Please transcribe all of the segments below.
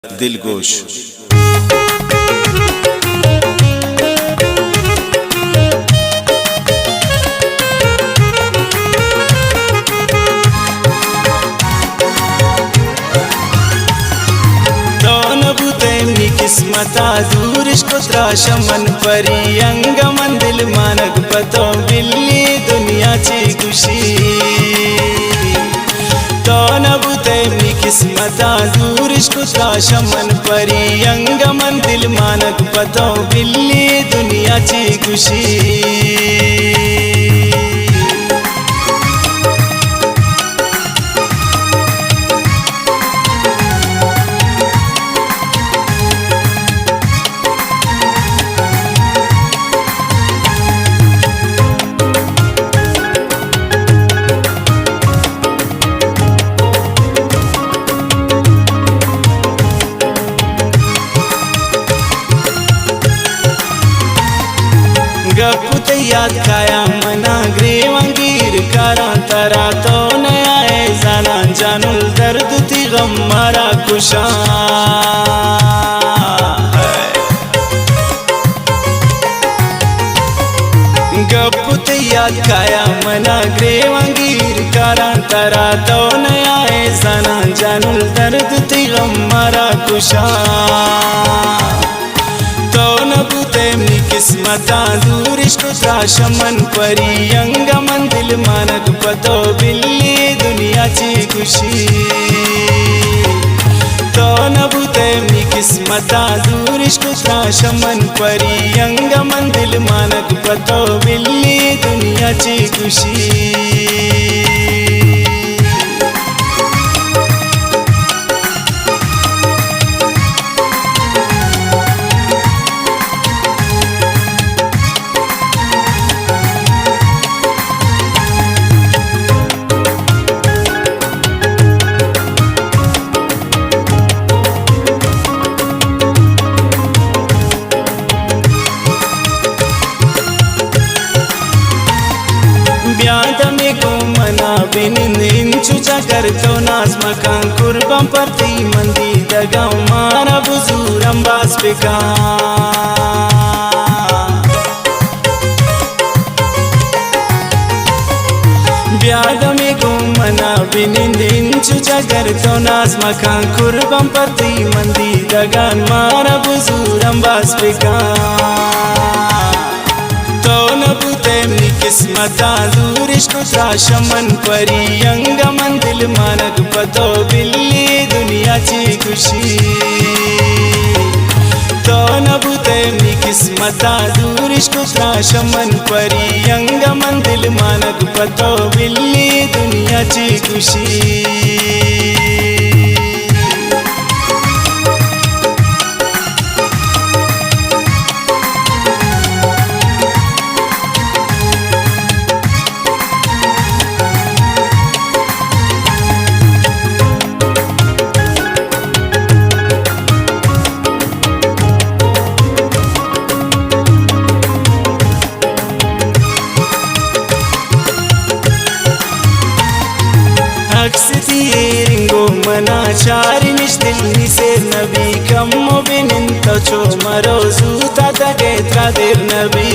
दिलगोश। किस्मता दूरिश कुत्रा शमन परी अंगमन दिल मानक पतो बिल्ली दुनिया ची खुशी तो नबुते मी किस्मता दूरिश कुत्रा शमन परी अंगमन दिल मानक पतो बिल्ली दुनिया ची खुशी। गपुत याद काया मना ग्रेवंगीर करा तरा तो नया है जाना जानुल दर्द थी गम मारा कुशा गपुत याद काया मना ग्रेवंगीर करा तरा तो नया है जाना जानुल दर्द थी गम मारा कुशा तो नबुते मी किस्मता दूरिश कुत्रा शमन परी अंगमन दिल मानक पतो बिल्ली दुनिया ची खुशी तो नबुते मी किस्मता दूरिश कुत्रा शमन परी अंगमन दिल मानक पतो बिल्ली दुनिया ची खुशी। बिनिंचु चकर तो नाज मकान कुर्बम परती मंदी दगाव मारा बुजूर अंबास पिका ब्याद में गुमना बिनिंचु चकर तो नाज मकान कुर्बम परती मंदी दगान मारा बुजूर अंबास पिका तो नबुते मी किस्मता दूरिश कुत्रा शमन परी अंगमन दिल मानक पतो बिल्ली दुनिया ची खुशी तो नबुते मी किस्मता दूरिश कुत्रा शमन परी अंगमन दिल मानक पतो बिल्ली दुनिया ची खुशी। रिंगो मना चारि निश्दिल निसे नबी कम बिनिन तो चो मरो जूता तगे त्रादेर नबी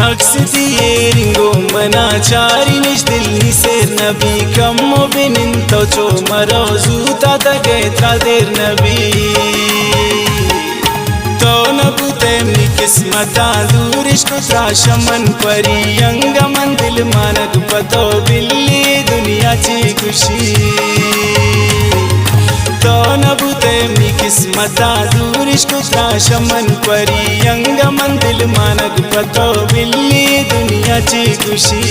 अक्सदी रिंगो मना चारि निश्दिल निसे नबी कम बिनिन तो चो मरो जूता तगे त्रादेर नबी तो नबुते मी किस्मता दूरिश कुत्रा शमन परी अंगमन दिल मानक पतो बिल्ली दुनिया ची खुशी तो नबुते मी किस्मता दूरिश कुत्रा शमन परी अंगमन दिल मानक पतो बिल्ली दुनिया ची खुशी।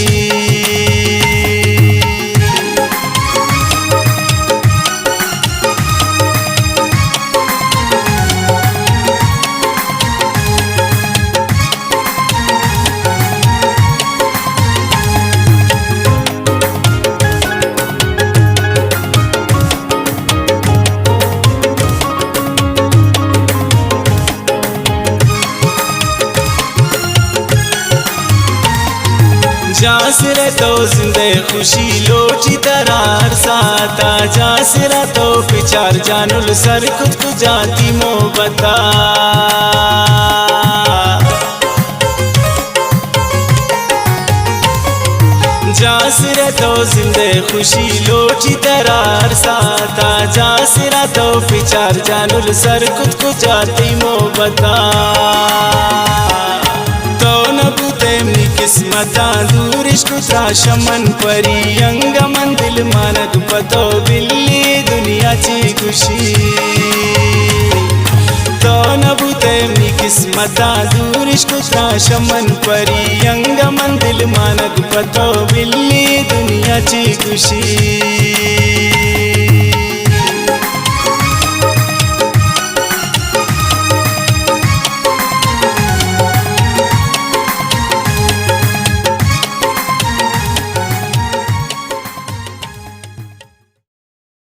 जासर तो जिंदे खुशी लोची दरार साता जासरा तो विचार जानुल सर खुद को जाती मोहब्बता जासरा तो जिंदे खुशी लोची दरार साता जासरा तो विचार जानुल सर खुद को जाती मोहब्बता तो नबूते मी किस्मता दूर इश्क शमन परी अंग मंदिल मानक पतो बिल्ली दुनियाची खुशी तो नबूते मी किस्मता दूर इश्क शमन परी अंग मंदिल मानक पतो बिल्ली दुनियाची खुशी